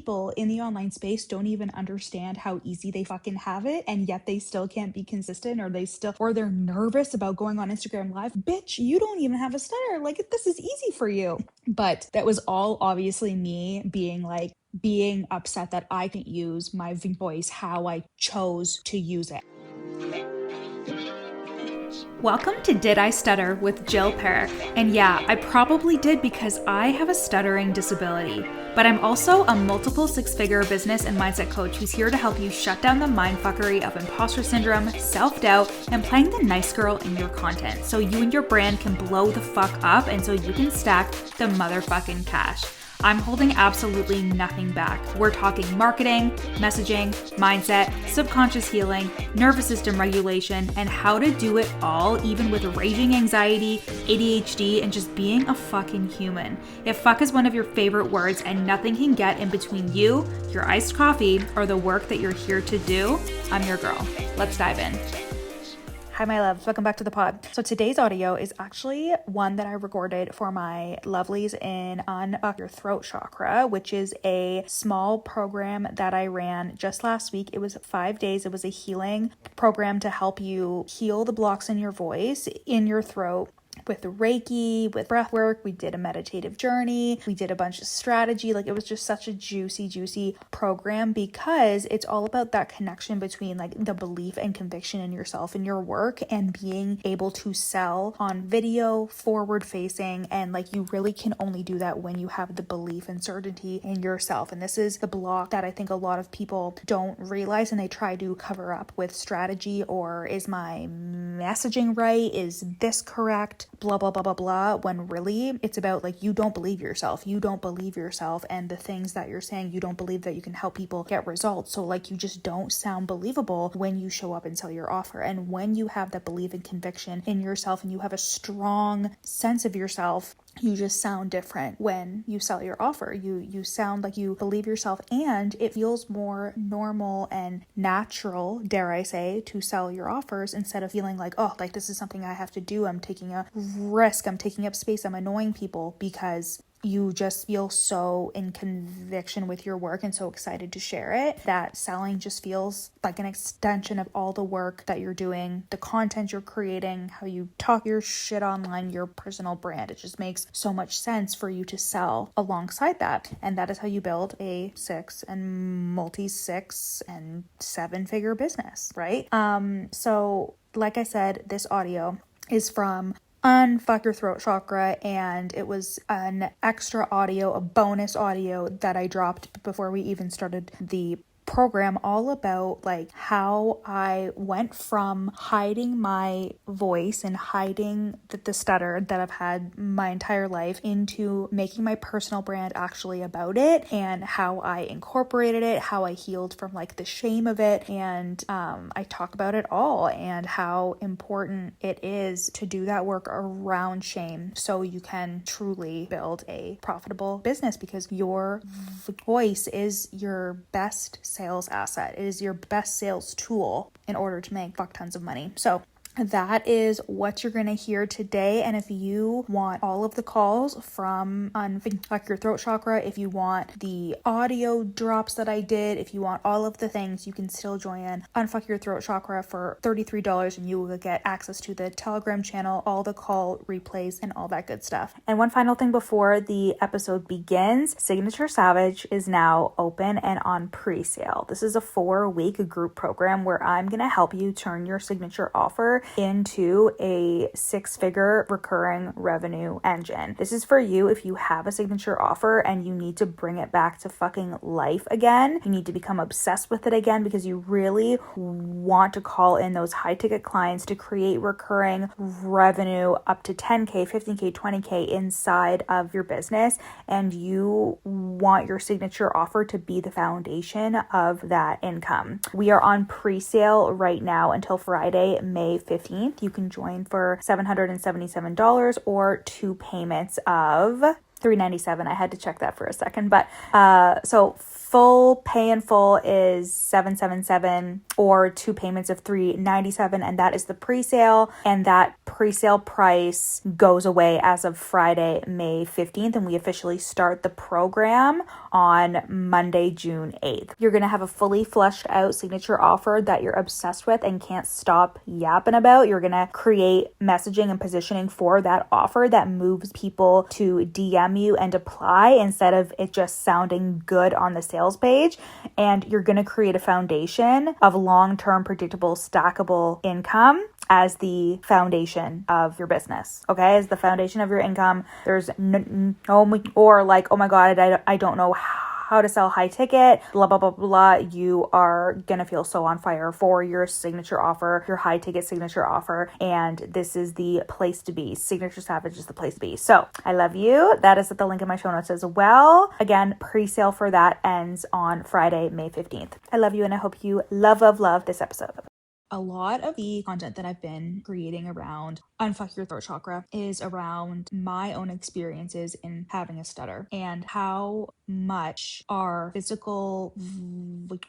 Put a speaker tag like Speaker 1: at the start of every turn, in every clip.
Speaker 1: people in the online space don't even understand how easy they fucking have it, and yet they still can't be consistent, or they're nervous about going on Instagram Live. Bitch, you don't even have a stutter. Like, this is easy for you. But that was all obviously me being upset that I can't use my voice how I chose to use it.
Speaker 2: Welcome to Did I Stutter with Jill Perrick. And yeah, I probably did because I have a stuttering disability. But I'm also a multiple six-figure business and mindset coach who's here to help you shut down the mindfuckery of imposter syndrome, self-doubt, and playing the nice girl in your content so you and your brand can blow the fuck up and so you can stack the motherfucking cash. I'm holding absolutely nothing back. We're talking marketing, messaging, mindset, subconscious healing, nervous system regulation, and how to do it all even with raging anxiety, ADHD, and just being a fucking human. If fuck is one of your favorite words and nothing can get in between you, your iced coffee, or the work that you're here to do, I'm your girl. Let's dive in.
Speaker 1: Hi, my loves. Welcome back to the pod. So today's audio is actually one that I recorded for my lovelies in Unfuck Your Throat Chakra, which is a small program that I ran just last week. It was 5 days. It was a healing program to help you heal the blocks in your voice, in your throat, with Reiki, with breath work. We did a meditative journey. We did a bunch of strategy. Like, it was just such a juicy program because it's all about that connection between like the belief and conviction in yourself and your work and being able to sell on video, forward facing. And like, you really can only do that when you have the belief and certainty in yourself. And this is the block that I think a lot of people don't realize, and they try to cover up with strategy, or is my messaging right? Is this correct? Blah, blah, blah, blah, blah. When really it's about like, you don't believe yourself. You don't believe yourself. And the things that you're saying, you don't believe that you can help people get results. So like, you just don't sound believable when you show up and sell your offer. And when you have that belief and conviction in yourself and you have a strong sense of yourself, you just sound different when you sell your offer. You sound like you believe yourself, and it feels more normal and natural, dare I say, to sell your offers instead of feeling like, oh, like this is something I have to do. I'm taking a risk. I'm taking up space. I'm annoying people, because you just feel so in conviction with your work and so excited to share it that selling just feels like an extension of all the work that you're doing, the content you're creating, how you talk your shit online, your personal brand. It just makes so much sense for you to sell alongside that. And that is how you build a 6 and multi-6 and 7-figure business, right? So like I said, this audio is from Unfuck Your Throat Chakra, and it was an extra audio, a bonus audio that I dropped before we even started the program, all about like how I went from hiding my voice and hiding the stutter that I've had my entire life into making my personal brand actually about it, and how I incorporated it, how I healed from like the shame of it. And I talk about it all and how important it is to do that work around shame so you can truly build a profitable business, because your voice is your best sales asset. It is your best sales tool in order to make fuck tons of money. So that is what you're going to hear today. And if you want all of the calls from Unfuck Your Throat Chakra, if you want the audio drops that I did, if you want all of the things, you can still join Unfuck Your Throat Chakra for $33, and you will get access to the Telegram channel, all the call replays, and all that good stuff. And one final thing before the episode begins, Signature Savage is now open and on pre-sale. This is a 4-week group program where I'm going to help you turn your signature offer into a 6-figure recurring revenue engine. This is for you if you have a signature offer and you need to bring it back to fucking life again. You need to become obsessed with it again because you really want to call in those high ticket clients to create recurring revenue up to 10K, 15K, 20K inside of your business. And you want your signature offer to be the foundation of that income. We are on pre-sale right now until Friday, May 15th. You can join for $777 or 2 payments of $397. I had to check that for a second, but so full pay in full is $777 or 2 payments of $397, and that is the pre-sale, and that pre-sale price goes away as of Friday, May 15th, and we officially start the program on Monday, June 8th. You're going to have a fully fleshed out signature offer that you're obsessed with and can't stop yapping about. You're going to create messaging and positioning for that offer that moves people to DM you and apply instead of it just sounding good on the sales page. And you're going to create a foundation of long-term, predictable, stackable income as the foundation of your business, okay? As the foundation of your income. There's no or like, oh my God, I don't know how to sell high ticket, blah, blah, blah, blah. You are gonna feel so on fire for your signature offer, your high ticket signature offer. And this is the place to be. Signature Savage is the place to be. So I love you. That is at the link in my show notes as well. Again, pre-sale for that ends on Friday, May 15th. I love you and I hope you love this episode. A lot of the content that I've been creating around Unfuck Your Throat Chakra is around my own experiences in having a stutter and how much our physical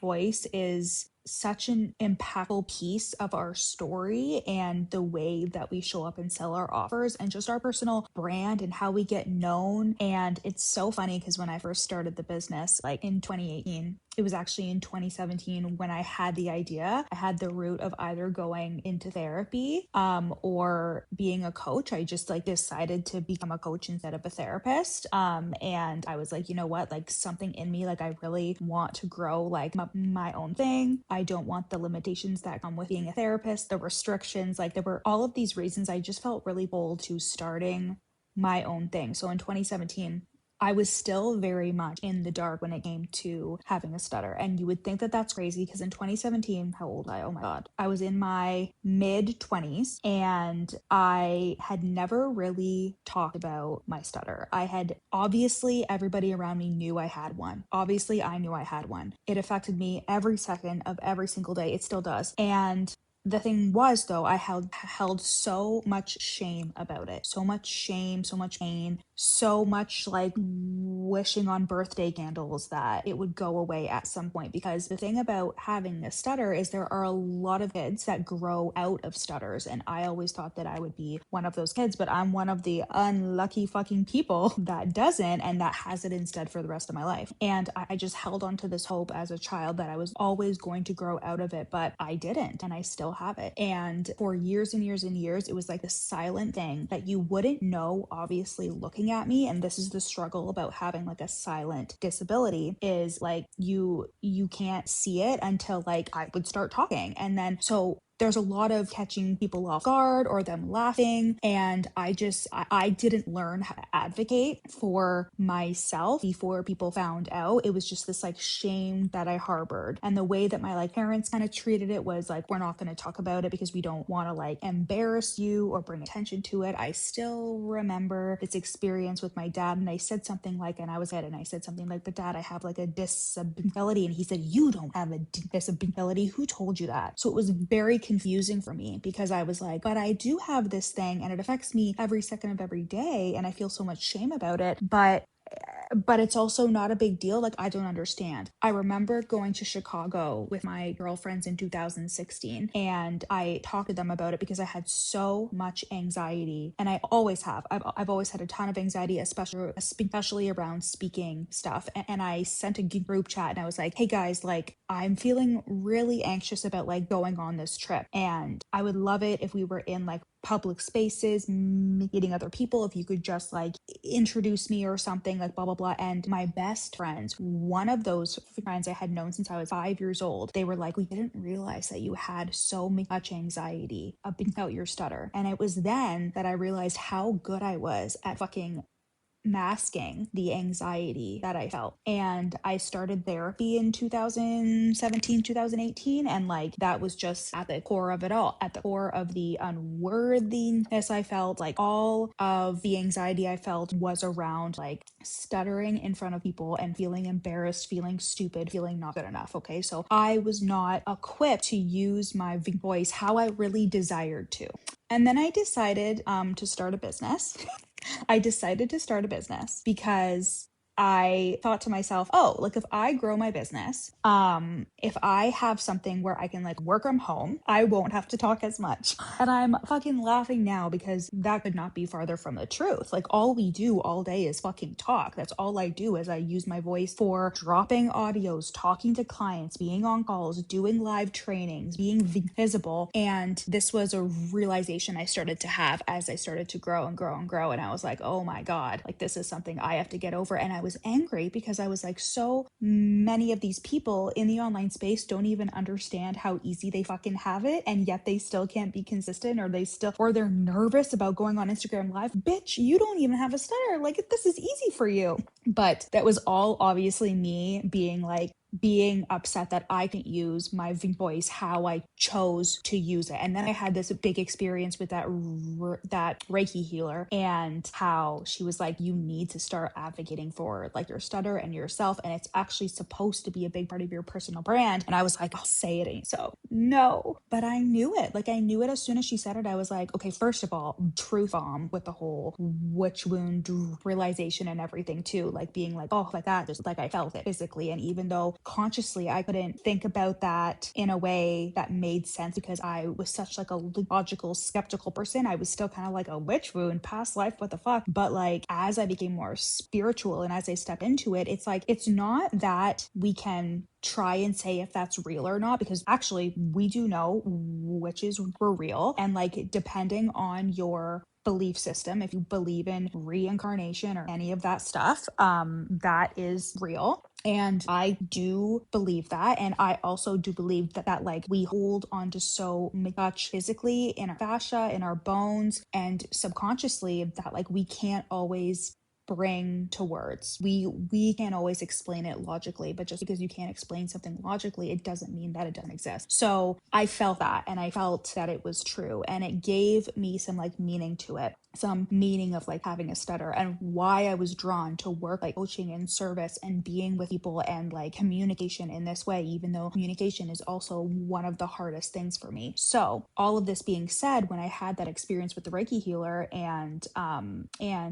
Speaker 1: voice is such an impactful piece of our story and the way that we show up and sell our offers and just our personal brand and how we get known. And it's so funny because when I first started the business, like in 2018, it was actually in 2017 when I had the idea. I had the route of either going into therapy or being a coach. I just like decided to become a coach instead of a therapist. And I was like, you know what, like something in me, like I really want to grow like my own thing. I don't want the limitations that come with being a therapist, the restrictions, like there were all of these reasons. I just felt really bold to starting my own thing. So in 2017, I was still very much in the dark when it came to having a stutter. And you would think that that's crazy because in 2017, how old was I? Oh my God. I was in my mid 20s and I had never really talked about my stutter. Obviously, everybody around me knew I had one. Obviously, I knew I had one. It affected me every second of every single day. It still does. And the thing was, though, I held so much shame about it. So much shame, so much pain, so much like wishing on birthday candles that it would go away at some point. Because the thing about having a stutter is there are a lot of kids that grow out of stutters. And I always thought that I would be one of those kids, but I'm one of the unlucky fucking people that doesn't and that has it instead for the rest of my life. And I just held on to this hope as a child that I was always going to grow out of it, but I didn't. And I still have it. And for years and years and years, it was like this silent thing that you wouldn't know, obviously, looking at me. And this is the struggle about having like a silent disability is like you can't see it until like I would start talking. And then so there's a lot of catching people off guard or them laughing. And I didn't learn how to advocate for myself before people found out. It was just this like shame that I harbored. And the way that my like parents kind of treated it was like, we're not going to talk about it because we don't want to like embarrass you or bring attention to it. I still remember this experience with my dad. And I said something like, and I was at it and I said something like, but Dad, I have like a disability. And he said, you don't have a disability. Who told you that? So it was very confusing for me because I was like, but I do have this thing and it affects me every second of every day and I feel so much shame about it, but it's also not a big deal. Like, I don't understand. I remember going to Chicago with my girlfriends in 2016 and I talked to them about it because I had so much anxiety and I always have. I've always had a ton of anxiety, especially around speaking stuff. And I sent a group chat and I was like, hey guys, like I'm feeling really anxious about like going on this trip and I would love it if we were in like public spaces, meeting other people, if you could just like introduce me or something, like blah, blah, blah. And my best friends, one of those friends I had known since I was 5 years old, they were like, we didn't realize that you had so much anxiety about your stutter. And it was then that I realized how good I was at fucking masking the anxiety that I felt. And I started therapy in 2017, 2018. And like, that was just at the core of it all, at the core of the unworthiness I felt, like all of the anxiety I felt was around like stuttering in front of people and feeling embarrassed, feeling stupid, feeling not good enough. Okay. So I was not equipped to use my voice how I really desired to. And then I decided to start a business. I decided to start a business because I thought to myself, oh, like if I grow my business, if I have something where I can like work from home, I won't have to talk as much. And I'm fucking laughing now because that could not be farther from the truth. Like all we do all day is fucking talk. That's all I do is I use my voice for dropping audios, talking to clients, being on calls, doing live trainings, being visible. And this was a realization I started to have as I started to grow and grow and grow. And I was like, oh my God, like this is something I have to get over. And I was angry because I was like, so many of these people in the online space don't even understand how easy they fucking have it, and yet they still can't be consistent, or they're nervous about going on Instagram Live. Bitch, you don't even have a stutter. Like this is easy for you. But that was all obviously me being upset that I couldn't use my voice how I chose to use it. And then I had this big experience with that Reiki healer, and how she was like, you need to start advocating for like your stutter and yourself, and it's actually supposed to be a big part of your personal brand. And I was like, I'll say it ain't so. No, but I knew it. Like I knew it as soon as she said it. I was like, okay, first of all, truth bomb with the whole witch wound realization and everything too, like being like, oh, like that, just like I felt it physically. And even though consciously I couldn't think about that in a way that made sense because I was such like a logical, skeptical person, I was still kind of like a witch wound, past life, what the fuck. But like as I became more spiritual and as I step into it, it's like it's not that we can try and say if that's real or not, because actually we do know witches were real. And like depending on your belief system, if you believe in reincarnation or any of that stuff, that is real. And I do believe that. And I also do believe that like we hold on to so much physically in our fascia, in our bones, and subconsciously that like we can't always bring to words. We can't always explain it logically, but just because you can't explain something logically, it doesn't mean that it doesn't exist. So I felt that, and I felt that it was true, and it gave me some like meaning to it, some meaning of like having a stutter, and why I was drawn to work like coaching and service and being with people and like communication in this way, even though communication is also one of the hardest things for me. So all of this being said, when I had that experience with the Reiki healer, and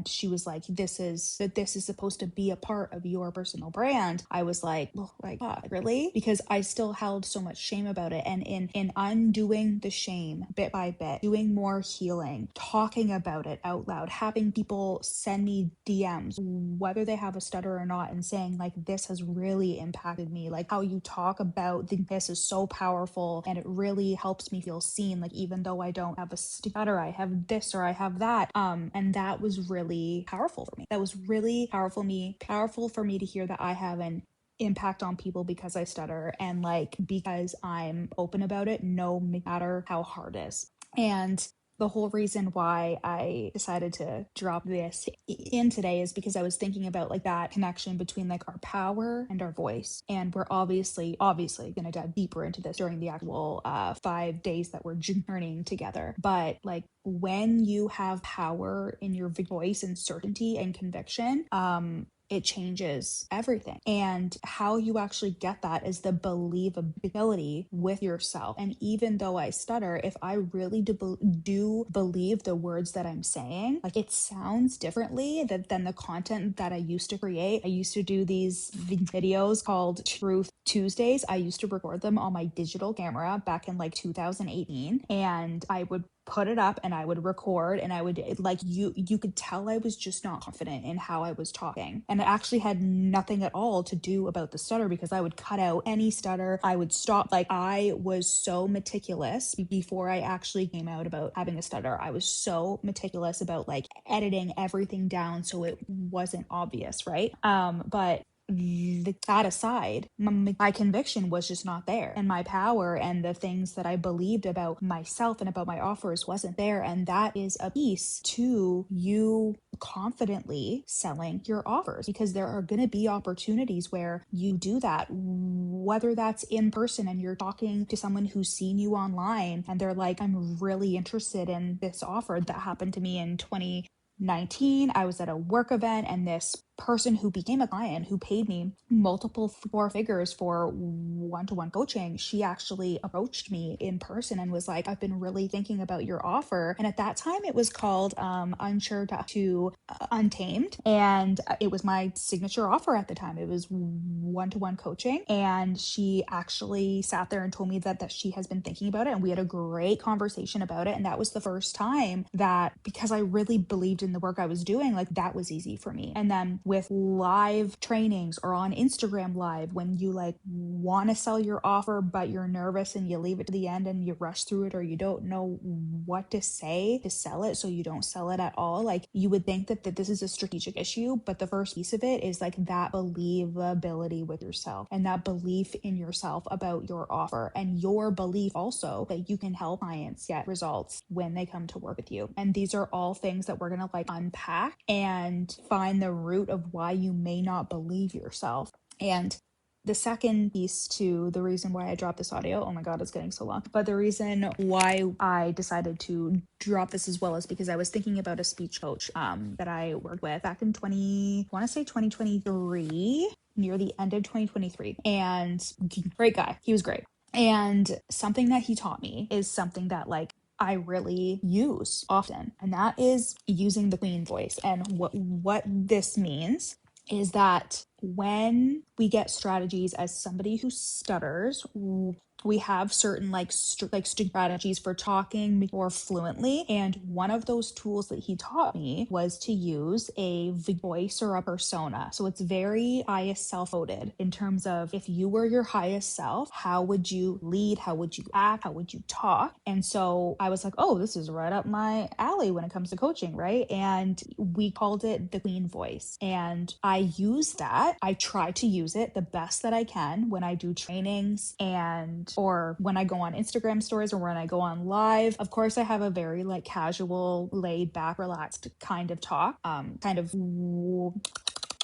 Speaker 1: she was like, this is supposed to be a part of your personal brand, I was like, well, like, God, really? Because I still held so much shame about it. And in undoing the shame bit by bit, doing more healing, talking about it out loud, having people send me DMs, whether they have a stutter or not, and saying like, this has really impacted me. Like how you talk about this is so powerful, and it really helps me feel seen. Like even though I don't have a stutter, I have this or I have that. And that was really powerful for me. That was really powerful for me to hear that I have an impact on people because I stutter, and like because I'm open about it no matter how hard it is. And the whole reason why I decided to drop this in today is because I was thinking about like that connection between like our power and our voice. And we're obviously going to dive deeper into this during the actual 5 days that we're journeying together. But like when you have power in your voice and certainty and conviction, it changes everything. And how you actually get that is the believability with yourself. And even though I stutter, if I really do believe the words that I'm saying, like it sounds differently than the content that I used to create. I used to do these videos called Truth Tuesdays. I used to record them on my digital camera back in like 2018, and I would put it up and I would record, and I would like you could tell I was just not confident in how I was talking. And it actually had nothing at all to do about the stutter, because I would cut out any stutter. I would stop. Like I was so meticulous before I actually came out about having a stutter. I was so meticulous about like editing everything down so it wasn't obvious, right? But that aside, my conviction was just not there, and my power and the things that I believed about myself and about my offers wasn't there. And that is a piece to you confidently selling your offers, because there are going to be opportunities where you do that, whether that's in person and you're talking to someone who's seen you online and they're like, I'm really interested in this offer. That happened to me in 2019. I was at a work event and this person who became a client who paid me multiple four figures for one-to-one coaching, she actually approached me in person and was like, I've been really thinking about your offer. And at that time it was called Unsure to Untamed, and it was my signature offer at the time. It was one-to-one coaching, and she actually sat there and told me that she has been thinking about it, and we had a great conversation about it. And that was the first time that, because I really believed in the work I was doing, like that was easy for me. And then with live trainings or on Instagram Live, when you like want to sell your offer but you're nervous and you leave it to the end and you rush through it, or you don't know what to say to sell it so you don't sell it at all, like you would think that this is a strategic issue, but the first piece of it is like that believability with yourself and that belief in yourself about your offer, and your belief also that you can help clients get results when they come to work with you. And these are all things that we're going to like unpack and find the root of why you may not believe yourself. And the second piece to the reason why I dropped this audio, oh my God, it's getting so long, but the reason why I decided to drop this as well is because I was thinking about a speech coach that I worked with back in 2023, near the end of 2023. And great guy. He was great. And something that he taught me is something that like I really use often, and that is using the queen voice. And what this means is that when we get strategies as somebody who stutters, we have certain strategies for talking more fluently. And one of those tools that he taught me was to use a voice or a persona. So it's very highest self-coded in terms of, if you were your highest self, how would you lead? How would you act? How would you talk? And so I was like, oh, this is right up my alley when it comes to coaching, right? And we called it the queen voice. And I use that. I try to use it the best that I can when I do trainings or when I go on Instagram stories or when I go on live. Of course, I have a very like casual, laid back, relaxed kind of talk,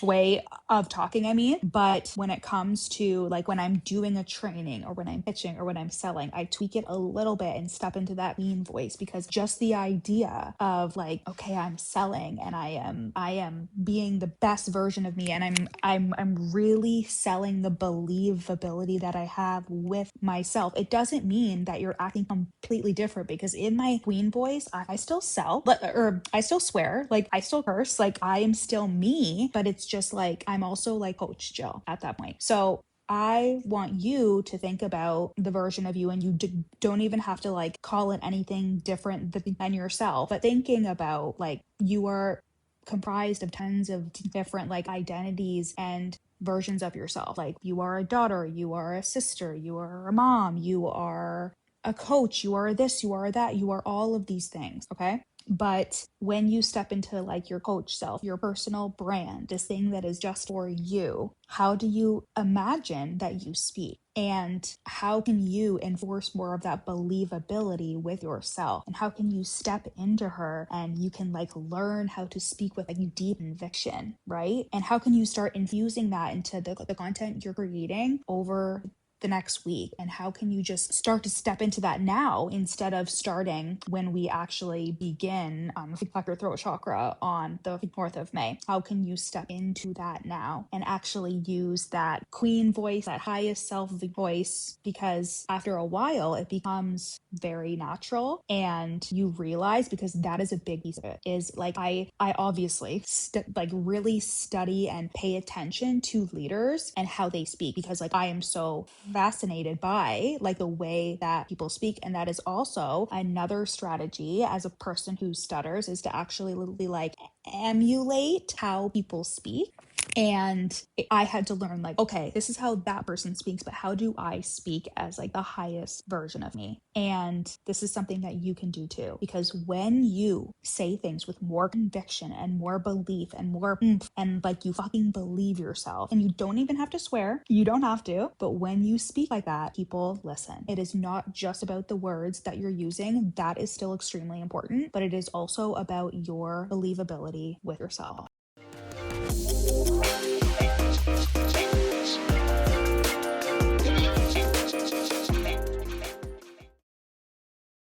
Speaker 1: way of talking, I mean. But when it comes to like when I'm doing a training or when I'm pitching or when I'm selling, I tweak it a little bit and step into that mean voice, because just the idea of like, okay, I'm selling and I am being the best version of me, and I'm really selling the believability that I have with myself. It doesn't mean that you're acting completely different, because in my queen voice, I still sell, or I still swear, like I still curse, like I am still me, but it's just like I'm also like Coach Jill at that point. So I want you to think about the version of you, and you don't even have to like call it anything different than yourself, but thinking about like you are comprised of tons of different like identities and versions of yourself. Like you are a daughter, you are a sister, you are a mom, you are a coach, you are this, you are that, you are all of these things, okay? But when you step into like your coach self, your personal brand, this thing that is just for you, how do you imagine that you speak? And how can you enforce more of that believability with yourself? And how can you step into her and you can like learn how to speak with like deep conviction, right? And how can you start infusing that into the content you're creating over the next week? And how can you just start to step into that now instead of starting when we actually begin Fuck Your Throat Chakra on the 4th of May? How can you step into that now and actually use that queen voice, that highest self voice? Because after a while it becomes very natural, and you realize, because that is a big piece of it, is like I obviously really study and pay attention to leaders and how they speak, because like I am so fascinated by like the way that people speak. And that is also another strategy as a person who stutters, is to actually literally like emulate how people speak. And I had to learn like, okay, this is how that person speaks, but how do I speak as like the highest version of me? And this is something that you can do too, because when you say things with more conviction and more belief and more oomph, and like you fucking believe yourself, and you don't even have to swear, you don't have to, but when you speak like that, people listen. It is not just about the words that you're using. That is still extremely important, but it is also about your believability with yourself.